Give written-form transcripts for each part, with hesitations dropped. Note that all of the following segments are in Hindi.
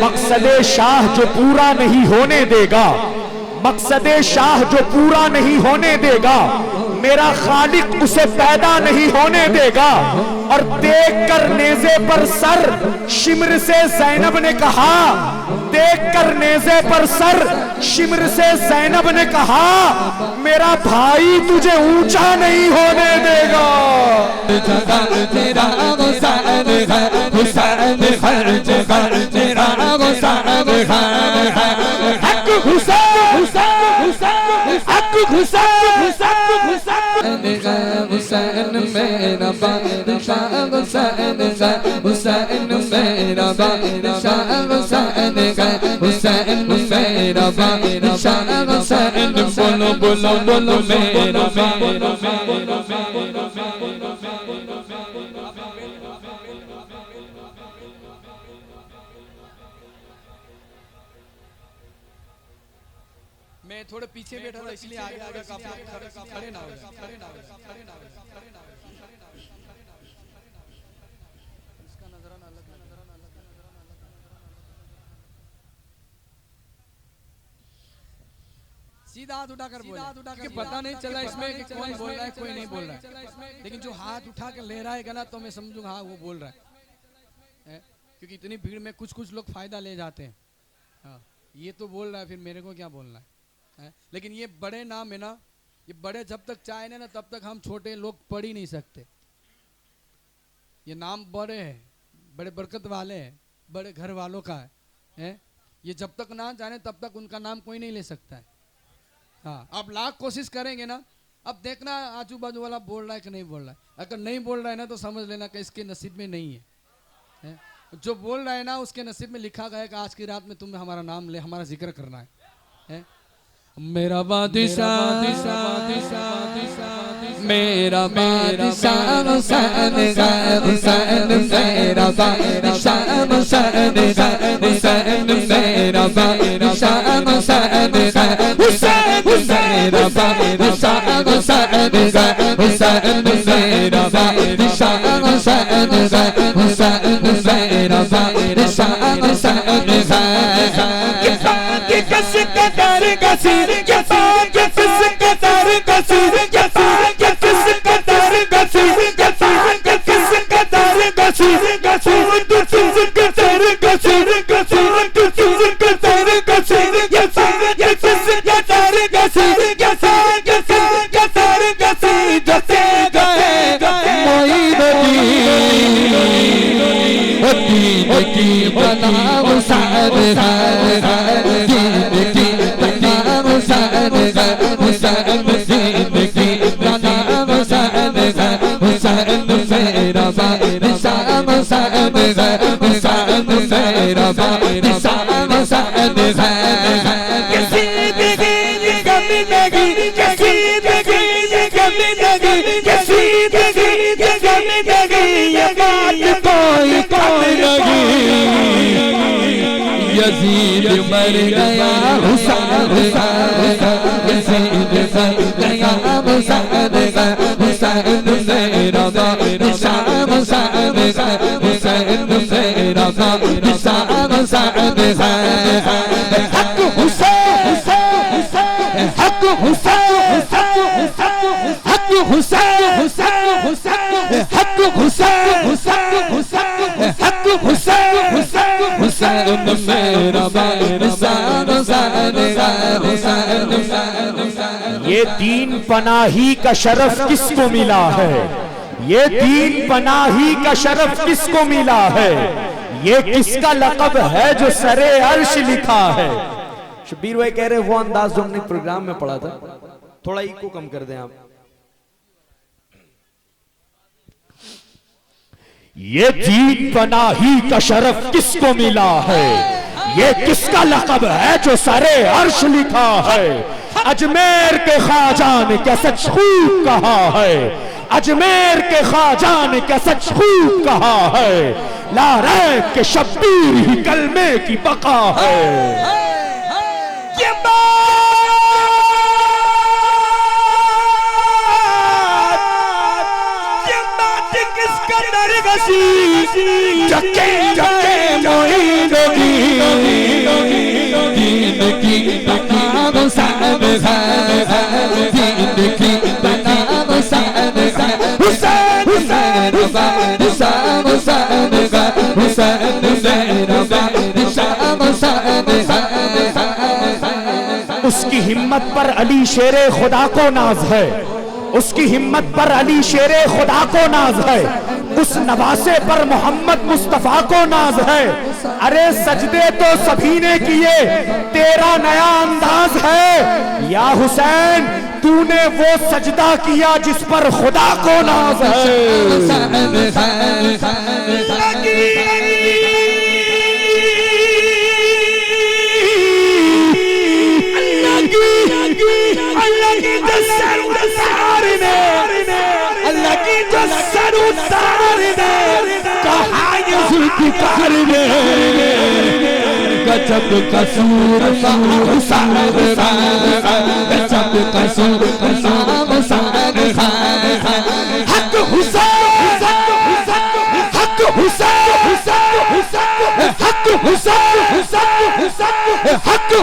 मकसदे शाह जो पूरा नहीं होने देगा, मकसदे शाह जो पूरा नहीं होने देगा, मेरा खालिक उसे पैदा नहीं होने देगा। और देख कर नेज़े पर सर शिमर से ज़ैनब ने कहा, देख कर नेज़े पर सर शिमर से ज़ैनब ने कहा, मेरा भाई तुझे ऊंचा नहीं होने देगा। हुसैन मेरा बादशाह, हुसैन हुसैन मेरा बादशाह, हुसैन हुसैन मेरा बादशाह, हुसैन बोलो बोलो बोलो मेरा मैं थोड़े पीछे बैठा था इसलिए आगे आगे खड़े ना हो इसका नजराना अलग सीधा हाथ उठाकर बोला कि पता नहीं चला इसमें कि कौन बोल रहा है कोई नहीं बोल रहा है, लेकिन जो हाथ उठा कर ले रहा है गला तो मैं समझूंगा हाँ वो बोल रहा है, क्योंकि इतनी भीड़ में कुछ लोग फायदा ले जाते हैं। हाँ ये तो बोल रहा है, फिर मेरे को क्या बोलना है। लेकिन ये बड़े नाम है ना, ये बड़े जब तक चाहे ना तब तक हम छोटे लोग पढ़ ही नहीं सकते। ये नाम बड़े हैं, बड़े बरकत वाले हैं, बड़े घर वालों का है। ये जब तक ना जाने तब तक उनका नाम कोई नहीं ले सकता है। हाँ आप लाख कोशिश करेंगे ना, अब देखना आजू बाजू वाला बोल रहा है कि नहीं बोल रहा है। अगर नहीं बोल रहा है ना तो समझ लेना कि इसके नसीब में नहीं है। जो बोल रहा है ना उसके नसीब में लिखा गया है कि आज की रात में तुम्हें हमारा नाम ले, हमारा जिक्र करना है। मेरा बादशाह मेरा बादशाह हुसैन हुसैन मेरा बादशाह हुसैन हुसैन मेरा बादशाह हुसैन हुसैन मेरा बादशाह हुसैन हुसैन मेरा बादशाह हुसैन हुसैन मेरा बादशाह हुसैन किस कदर गसीर किस कदर गसीर किस कदर गसीर किस कदर गसीर गसीर किस कदर गसीर गसीर किस कदर गसीर किस कदर गसीर किस कदर गसीर जैसे गए मोईनुद्दीन की बना हुसैन यज़ीद मर गया हुसैन यज़ीद मर गया हुसैन हुसैन मेरा बादशाह हुसैन हुसैन मेरा बादशाह हुसैन हक हुसैन हक हुसैन हक हुसैन हक हुसैन हक हुसैन हुसैन मेरा बादशाह हुसैन। ये दीन पनाही का शरफ किसको मिला है, ये दीन पनाही का शरफ किसको मिला है, ये किसका लक़ब है जो सरे अर्श लिखा है। शबीर भाई कह रहे वो अंदाज जो हमने प्रोग्राम में पढ़ा था, थोड़ा इको कम कर दें आप। ये दीन पनाही का शरफ किसको मिला है, ये किसका लक़ब है जो सरे अर्श लिखा है। अजमेर के ख्वाजा ने क्या सच खूब कहा है, अजमेर के ख्वाजा ने क्या सच खूब कहा है, ला रैब के शब्बीर ही कलमे की बका है। ये बात किस कदर गसी जके जके दीन की बता साहब दीन की बता साहब हुसैन हुसैन हुसैन हुसैन। उसकी हिम्मत पर अली शेरे खुदा को नाज है, उसकी हिम्मत पर अली शेरे खुदा को नाज है, उस नवासे पर मोहम्मद मुस्तफा को नाज है। अरे सजदे तो सभी ने किए, तेरा नया अंदाज है या हुसैन, तूने वो सजदा किया जिस पर खुदा को नाज है। अल्लाह की जो सर उतार दे, कहा ये जुल्फ़िकार ने गजब कसूर हुसैन गजब कसूर हुसैन हक हुसैन हक हुसैन हक हुसैन हक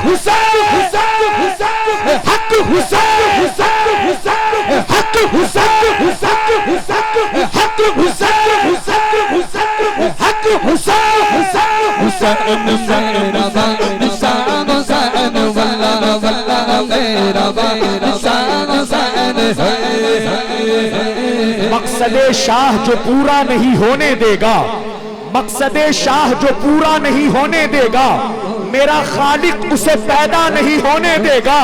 हुसैन हक हुसैन हक हुसैन हक हुसैन हक हुसैन हक हुसैन मेरा निशान हुसैन वल्लाह वल्लाह मेरा निशान हुसैन है। मकसदे शाह जो पूरा नहीं होने देगा, मकसदे शाह जो पूरा नहीं होने देगा, मेरा खालिक उसे पैदा नहीं होने देगा।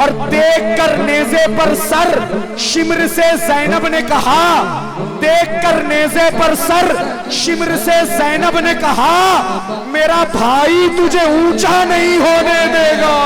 और देख कर नेज़े पर सर शिमर से ज़ैनब ने कहा, देख कर नेज़े पर सर शिमर से ज़ैनब ने कहा, मेरा भाई तुझे ऊंचा नहीं होने देगा।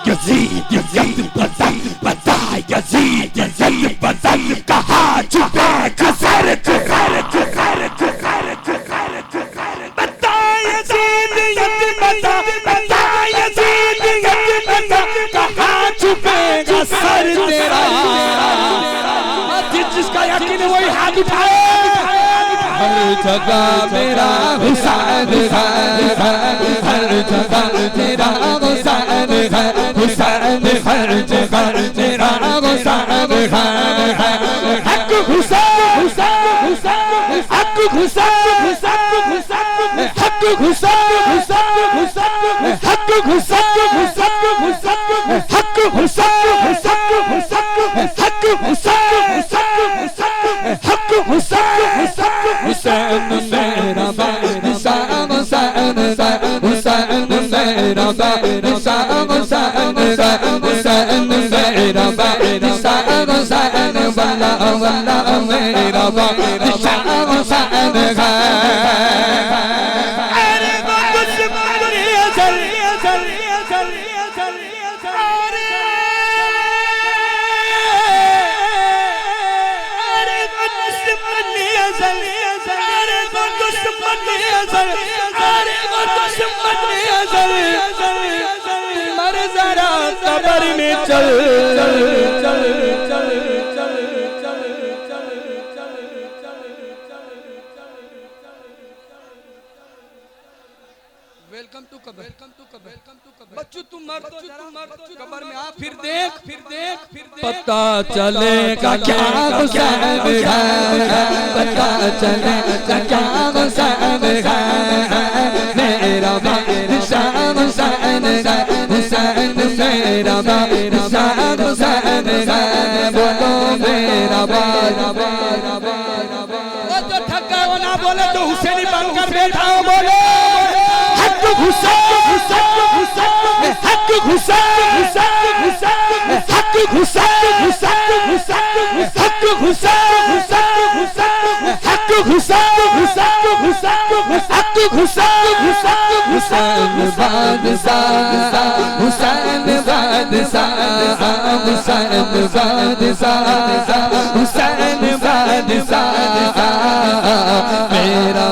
यज़ीद यज़ीद बदन बता यज़ीद यज़ीद बदन कहा छुपे कसर बता यज़ीद यज़ीद बता बता यज़ीद यज़ीद बता कहा छुपे कसर तेरा। जिसका यकीन है वही हाथ उठाए। हर जगह मेरा हुसैन है, हर जगह तेरा हुसैन है, हुसैन हर जगह तेरा हुसैन है। हक हुसैन हक हुसैन हक हुसैन हक हुसैन हक हुसैन हक हुसैन हुसैन मेरा निशान हुसैन हुसैन मेरा निशान हुसैन हुसैन मेरा निशान हुसैन वल्लाह वल्लाह मेरा निशान हुसैन है। मर जरा कब्र में चल चल चल चल चल चल वेलकम टू कब्र, वेलकम टू कब्र, वेलकम टू कब्र। बच्चू तुम मर तो कब्र में आ, फिर देख पता चलेगा क्या हुसैन है, पता चलेगा क्या हुसैन है। मेरा निशान हुसैन है, हुसैन मेरा निशान हुसैन है। बोलो मेरा जो ठगा वो ना बोले तो हुसैनी बनकर बैठा हो, बोलो हक हुसैन हक हुसैन हक हुसैन हुसैन बादशाह हुसैन बादशाह हुसैन बादशाह हुसैन बादशाह मेरा